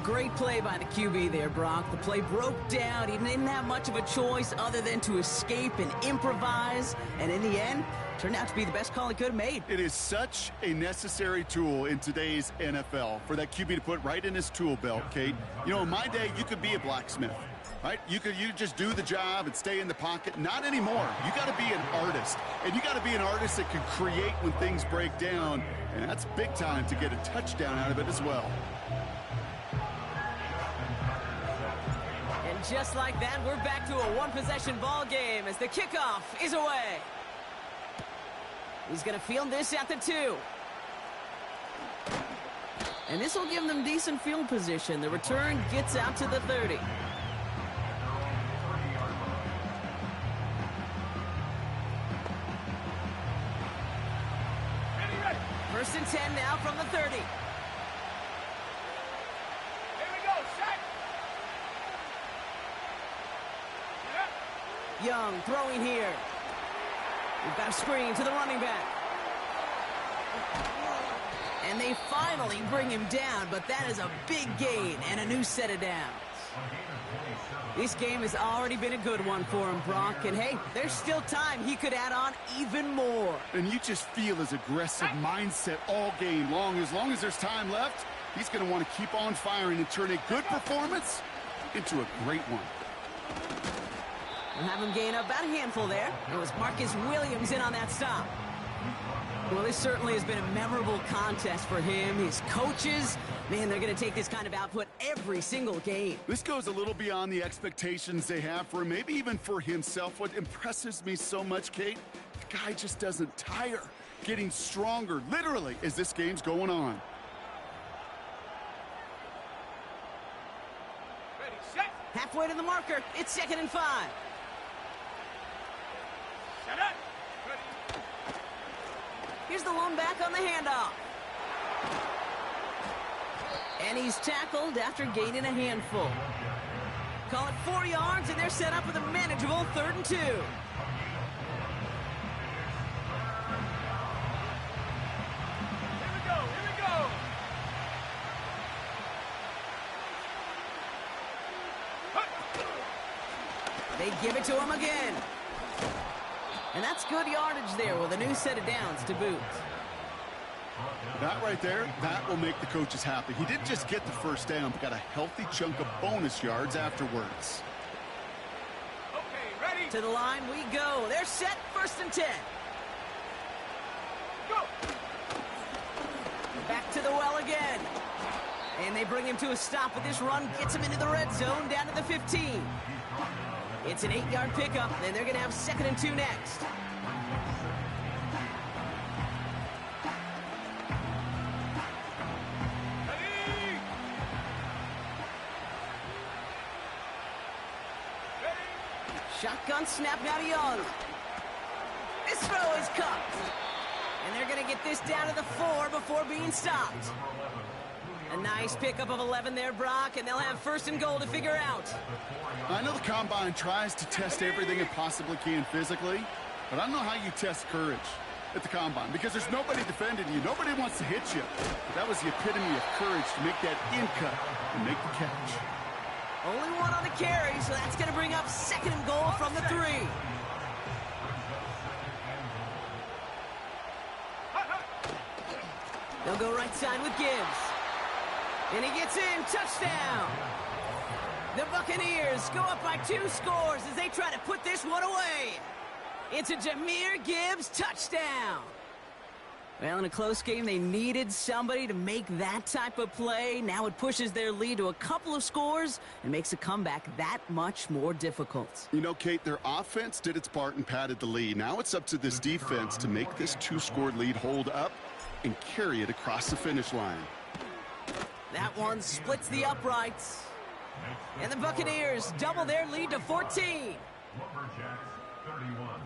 Great play by the QB there, Brock. The play broke down. He didn't have much of a choice other than to escape and improvise. And in the end, turned out to be the best call he could have made. It is such a necessary tool in today's NFL for that QB to put right in his tool belt, Kate. You know, in my day, you could be a blacksmith, right? You just do the job and stay in the pocket. Not anymore. You got to be an artist. And you got to be an artist that can create when things break down. And that's big time to get a touchdown out of it as well. And just like that, we're back to a one-possession ball game as the kickoff is away. He's going to field this at the 2. And this will give them decent field position. The return gets out to the 30. First and 10 now from the 30. Here we go, set. Young throwing here. We've got a screen to the running back. And they finally bring him down, but that is a big gain and a new set of downs. This game has already been a good one for him, Brock. And hey, there's still time. He could add on even more. And you just feel his aggressive mindset all game long. As long as there's time left, he's going to want to keep on firing and turn a good performance into a great one. We'll have him gain up about a handful there. It was Marcus Williams in on that stop. Well, this certainly has been a memorable contest for him. His coaches, man, they're going to take this kind of output every single game. This goes a little beyond the expectations they have for him, maybe even for himself. What impresses me so much, Kate, the guy just doesn't tire. Getting stronger, literally, as this game's going on. Ready, set. Halfway to the marker. It's 2nd and 5. Set up. Ready. Here's the lone back on the handoff. And he's tackled after gaining a handful. Call it 4 yards, and they're set up with a manageable 3rd and 2. Here we go, here we go. They give it to him again. And that's good yardage there with a new set of downs to boot. That right there, that will make the coaches happy. He didn't just get the first down, but got a healthy chunk of bonus yards afterwards. Okay, ready. To the line we go. They're set, 1st and 10. Go. Back to the well again. And they bring him to a stop with this run. Gets him into the red zone down to the 15. It's an 8-yard pickup, and they're going to have 2nd and 2 next. Ready. Shotgun snap now to Young. This throw is cupped. And they're going to get this down to the 4 before being stopped. A nice pickup of 11 there, Brock, and they'll have 1st and goal to figure out. I know the Combine tries to test everything it possibly can physically, but I don't know how you test courage at the Combine because there's nobody defending you. Nobody wants to hit you. But that was the epitome of courage to make that in cut and make the catch. Only one on the carry, so that's going to bring up 2nd and goal from the 3. They'll go right side with Gibbs. And he gets in, touchdown. The Buccaneers go up by 2 scores as they try to put this one away. It's a Jahmyr Gibbs touchdown. Well, in a close game, they needed somebody to make that type of play. Now it pushes their lead to a couple of scores and makes a comeback that much more difficult. You know, Kate, their offense did its part and padded the lead. Now it's up to this defense to make this 2-score lead hold up and carry it across the finish line. That one splits the uprights. And the Buccaneers double their lead to 14. Lumberjacks 31.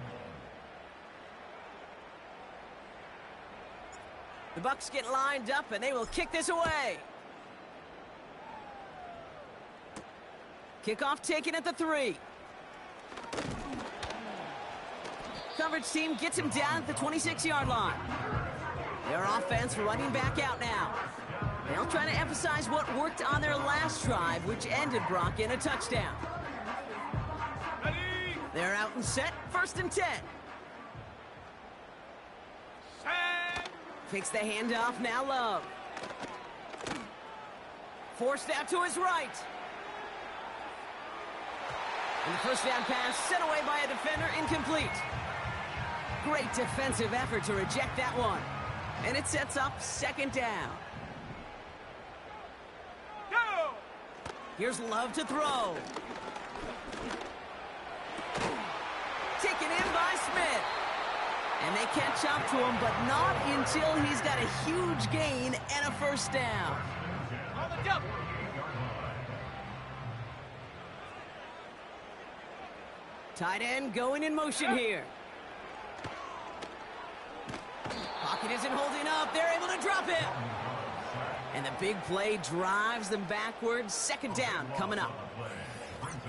The Bucks get lined up, and they will kick this away. Kickoff taken at the 3. Coverage team gets him down at the 26-yard line. Their offense running back out now. They'll try to emphasize what worked on their last drive, which ended, Brock, in a touchdown. Ready? They're out and set, 1st and 10. Set. Takes the handoff, now Love. Forced out to his right. And the first down pass sent away by a defender, incomplete. Great defensive effort to reject that one. And it sets up 2nd down. Go. Here's Love to throw. Taken in by Smith. And they catch up to him, but not until he's got a huge gain and a 1st down. On the jump. Tight end going in motion here. Pocket isn't holding up. They're able to drop him. And the big play drives them backwards. 2nd down coming up.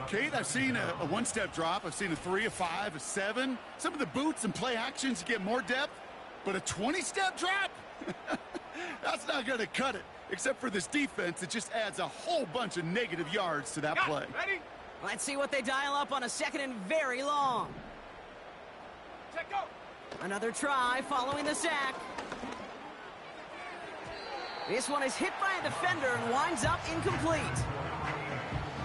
Kate, I've seen a one-step drop. I've seen a 3, a 5, a 7. Some of the boots and play actions you get more depth. But a 20-step drop? That's not going to cut it. Except for this defense, it just adds a whole bunch of negative yards to that play. Ready? Let's see what they dial up on a 2nd and very long. Check go. Another try following the sack. This one is hit by a defender and winds up incomplete.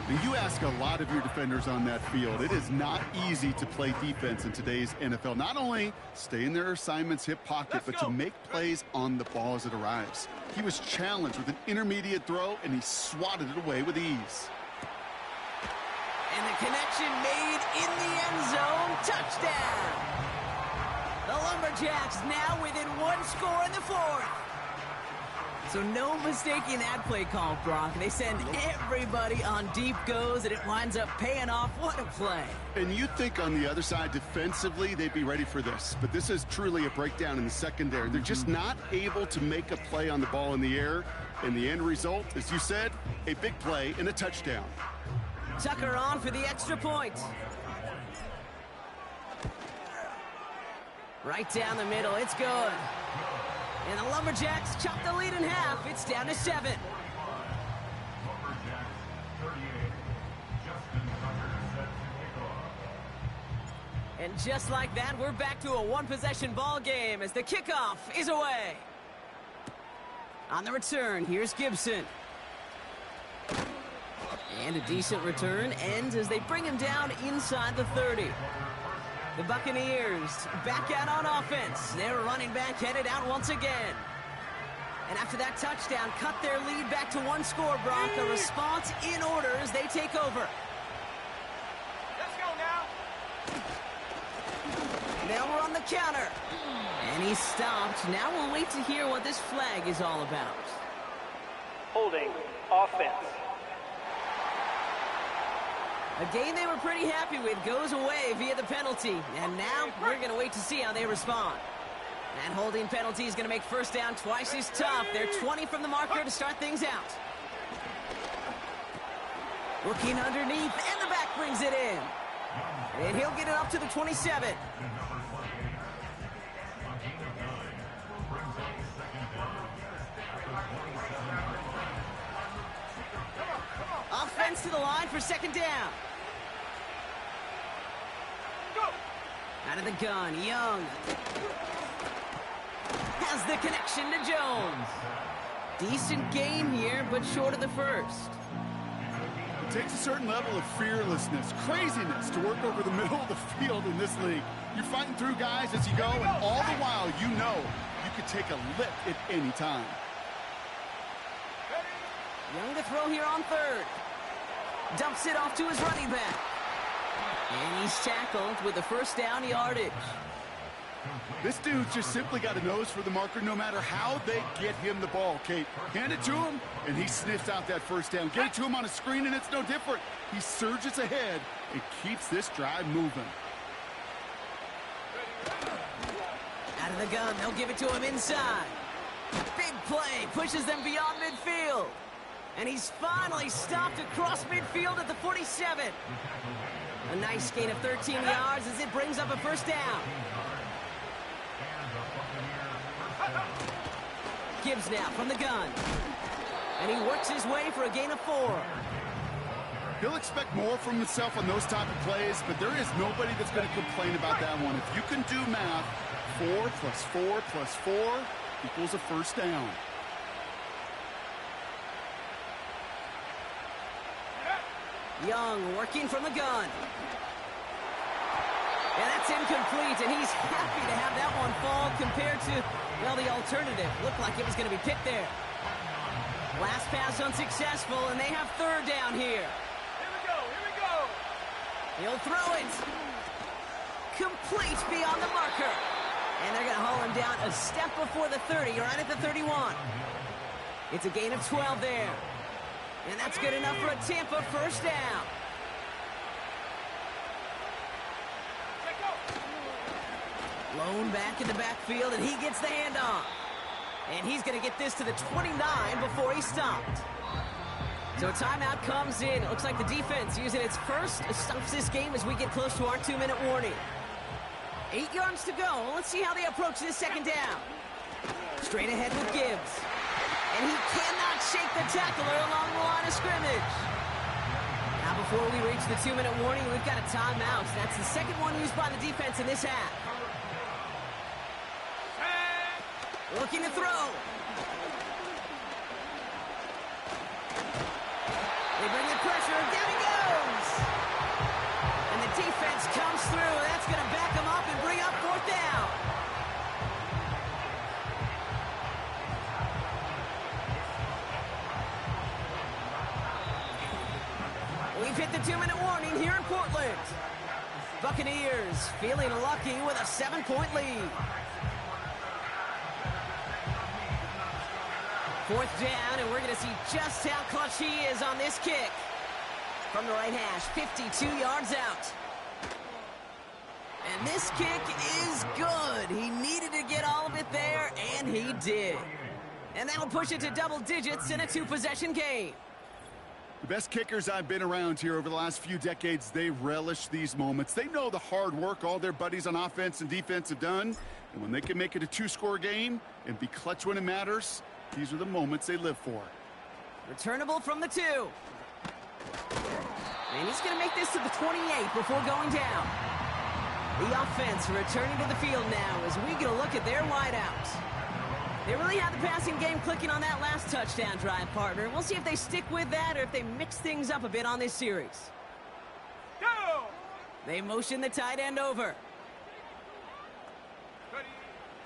And you ask a lot of your defenders on that field. It is not easy to play defense in today's NFL. Not only stay in their assignment's hip pocket, but to make plays on the ball as it arrives. He was challenged with an intermediate throw, and he swatted it away with ease. And the connection made in the end zone. Touchdown! The Lumberjacks now within 1 score in the 4th. So no mistaking that play call, Brock. They send everybody on deep goes, and it winds up paying off. What a play. And you think on the other side defensively they'd be ready for this. But this is truly a breakdown in the secondary. They're just not able to make a play on the ball in the air. And the end result, as you said, a big play and a touchdown. Tucker on for the extra point. Right down the middle, it's good. And the Lumberjacks chop the lead in half. It's down to 7. And just like that, we're back to a one-possession ball game as the kickoff is away. On the return, here's Gibson. And a decent return ends as they bring him down inside the 30. The Buccaneers back out on offense. Their running back headed out once again. And after that touchdown, cut their lead back to 1 score, Brock. A response in order as they take over. Let's go now. They'll run the counter. And he stopped. Now we'll wait to hear what this flag is all about. Holding offense. A game they were pretty happy with goes away via the penalty. And now we're going to wait to see how they respond. That holding penalty is going to make 1st down twice as tough. They're 20 from the marker to start things out. Looking underneath, and the back brings it in. And he'll get it up to the 27. Offense to the line for 2nd down. Out of the gun, Young has the connection to Jones. Decent game here, but short of the 1st. It takes a certain level of fearlessness, craziness to work over the middle of the field in this league. You're fighting through guys as you go, and all the while you know you could take a lick at any time. Young to throw here on 3rd. Dumps it off to his running back. And he's tackled with the 1st down yardage. This dude's just simply got a nose for the marker no matter how they get him the ball, Kate. Hand it to him, and he sniffs out that 1st down. Get it to him on a screen, and it's no different. He surges ahead and keeps this drive moving. Out of the gun, they'll give it to him inside. Big play, pushes them beyond midfield. And he's finally stopped across midfield at the 47. A nice gain of 13 yards as it brings up a first down. Gibbs now from the gun. And he works his way for a gain of 4. He'll expect more from himself on those type of plays, but there is nobody that's going to complain about that one. If you can do math, 4 plus 4 plus 4 equals a first down. Young working from the gun. And that's incomplete, and he's happy to have that one fall compared to, well, the alternative. Looked like it was going to be picked there. Last pass unsuccessful, and they have third down here. Here we go, here we go. He'll throw it. Complete beyond the marker. And they're going to haul him down a step before the 30, right at the 31. It's a gain of 12 there. And that's good enough for a Tampa first down. Lone back in the backfield, and he gets the handoff. And he's going to get this to the 29 before he stopped. So a timeout comes in. It looks like the defense using its first stops this game as we get close to our 2-minute warning. 8 yards to go. Let's see how they approach this second down. Straight ahead with Gibbs. And he cannot shake the tackler along the line of scrimmage. Now before we reach the 2-minute warning, we've got a timeout. That's the second one used by the defense in this half. Looking to throw. They bring the pressure. Down he goes. And the defense comes through. That's going to back him up and bring up fourth down. We've hit the 2-minute warning here in Portland. Buccaneers feeling lucky with a 7-point lead. Fourth down, and we're going to see just how clutch he is on this kick. From the right hash, 52 yards out. And this kick is good. He needed to get all of it there, and he did. And that'll push it to double digits in a 2-possession game. The best kickers I've been around here over the last few decades, they relish these moments. They know the hard work all their buddies on offense and defense have done. And when they can make it a 2-score game and be clutch when it matters, these are the moments they live for. Returnable from the 2. And he's going to make this to the 28 before going down. The offense returning to the field now as we get a look at their wideouts. They really had the passing game clicking on that last touchdown drive, partner. We'll see if they stick with that or if they mix things up a bit on this series. Go! They motion the tight end over.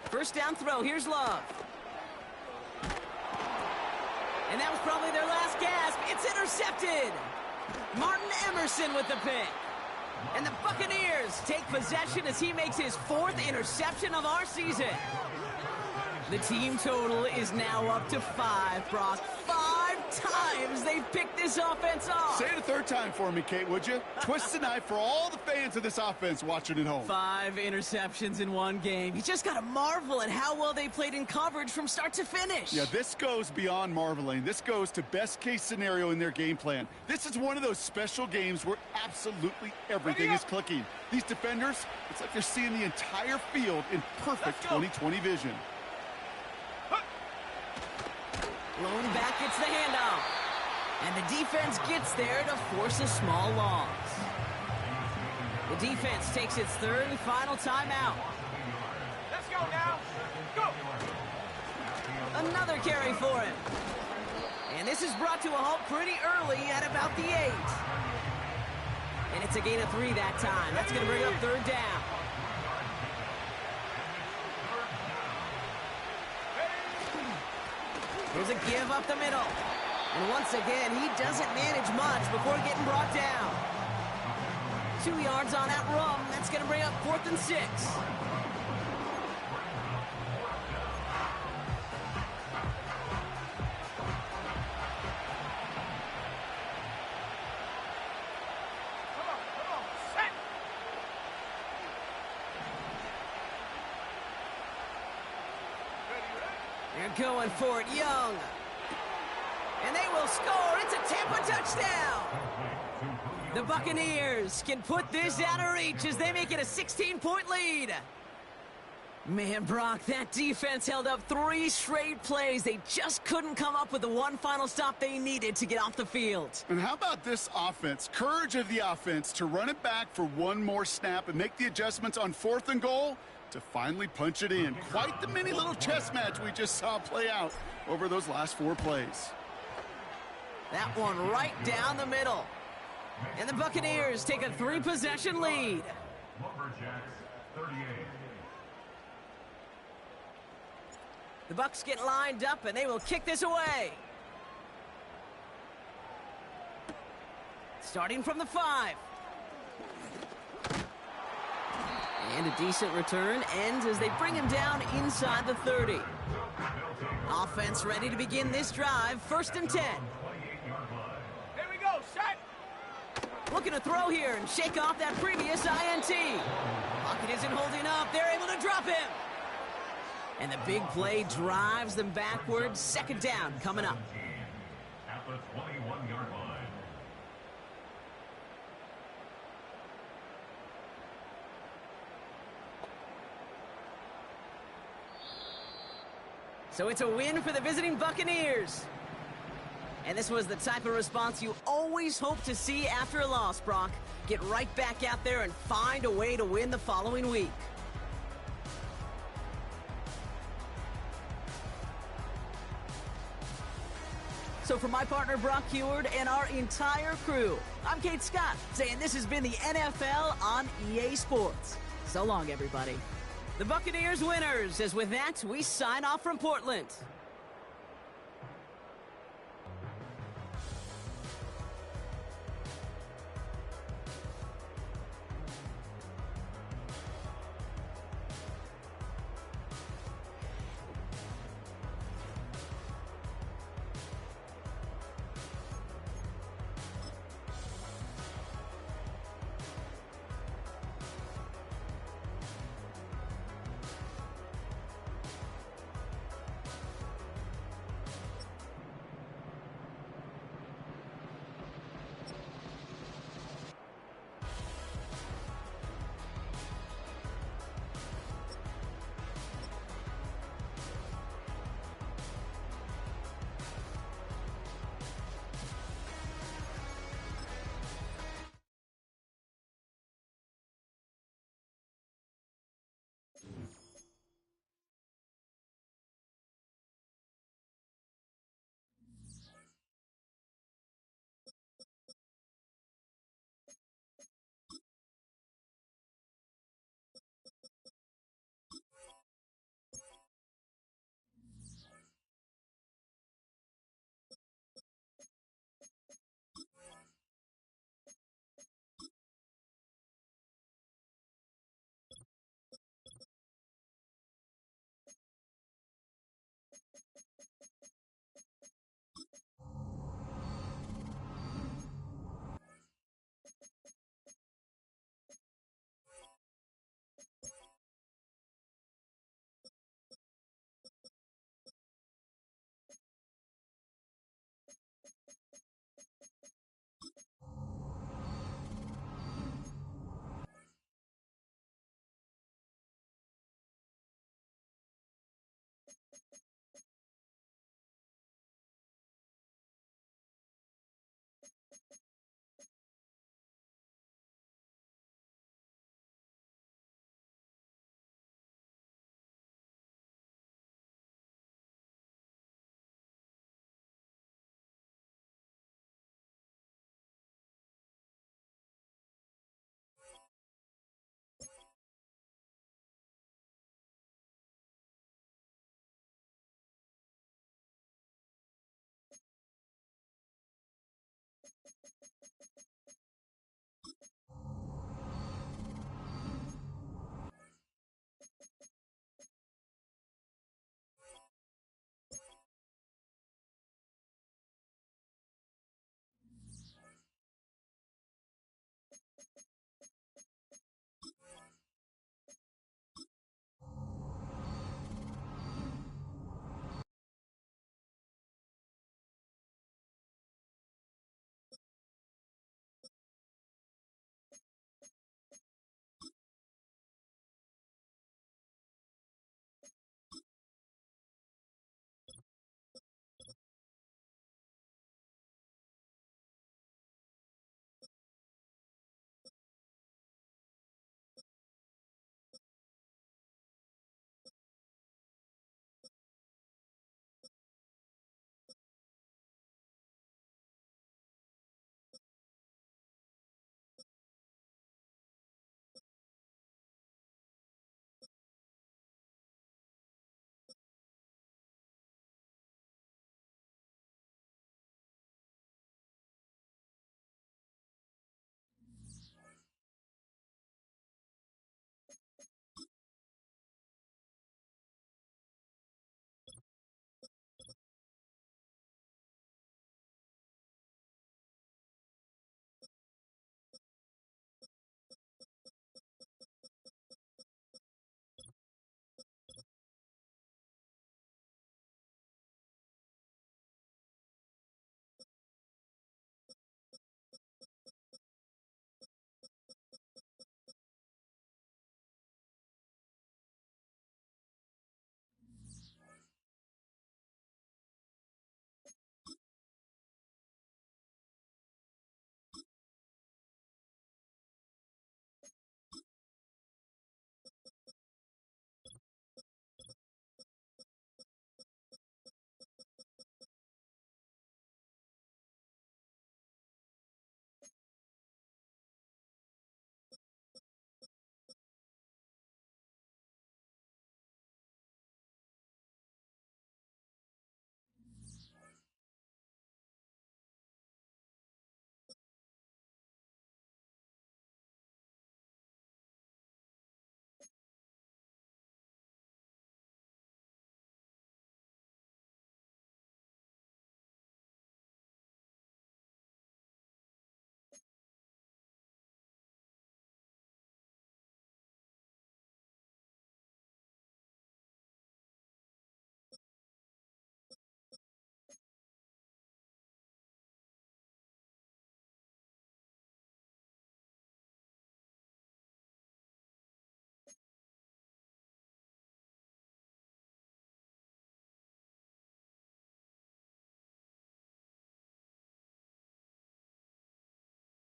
First down throw. Here's Love. And that was probably their last gasp. It's intercepted. Martin Emerson with the pick. And the Buccaneers take possession as he makes his 4th interception of our season. The team total is now up to 5, Brock. 5 times they've picked this offense off. Say it a third time for me, Kate, would you? Twist the knife for all the fans of this offense watching at home. 5 interceptions in one game. You just got to marvel at how well they played in coverage from start to finish. Yeah, this goes beyond marveling. This goes to best-case scenario in their game plan. This is one of those special games where absolutely everything is clicking. These defenders, it's like they're seeing the entire field in perfect 20/20 vision. Lone back gets the handoff. And the defense gets there to force a small loss. The defense takes its 3rd and final timeout. Let's go now. Go! Another carry for him. And this is brought to a halt pretty early at about the 8. And it's a gain of 3 that time. That's going to bring up third down. Here's a give up the middle. And once again, he doesn't manage much before getting brought down. 2 yards on that run. That's going to bring up 4th and 6. They're going for it, Young. And they will score. It's a Tampa touchdown. The Buccaneers can put this out of reach as they make it a 16-point lead. Man, Brock, that defense held up 3 straight plays. They just couldn't come up with the one final stop they needed to get off the field. And how about this offense? Courage of the offense to run it back for one more snap and make the adjustments on 4th and goal to finally punch it in. Quite the mini little chess match we just saw play out over those last 4 plays. That one right down the middle. And the Buccaneers take a 3-possession lead. Lumberjacks 38. The Bucs get lined up, and they will kick this away. Starting from the 5. And a decent return ends as they bring him down inside the 30. Offense ready to begin this drive. 1st and 10. Here we go, shot. Looking to throw here and shake off that previous INT. Pocket isn't holding up. They're able to drop him. And the big play drives them backwards. 2nd down coming up. At the 21-yard line. So it's a win for the visiting Buccaneers. And this was the type of response you always hope to see after a loss, Brock. Get right back out there and find a way to win the following week. So for my partner, Brock Heward, and our entire crew, I'm Kate Scott, saying this has been the NFL on EA Sports. So long, everybody. The Buccaneers winners, as with that, we sign off from Portland.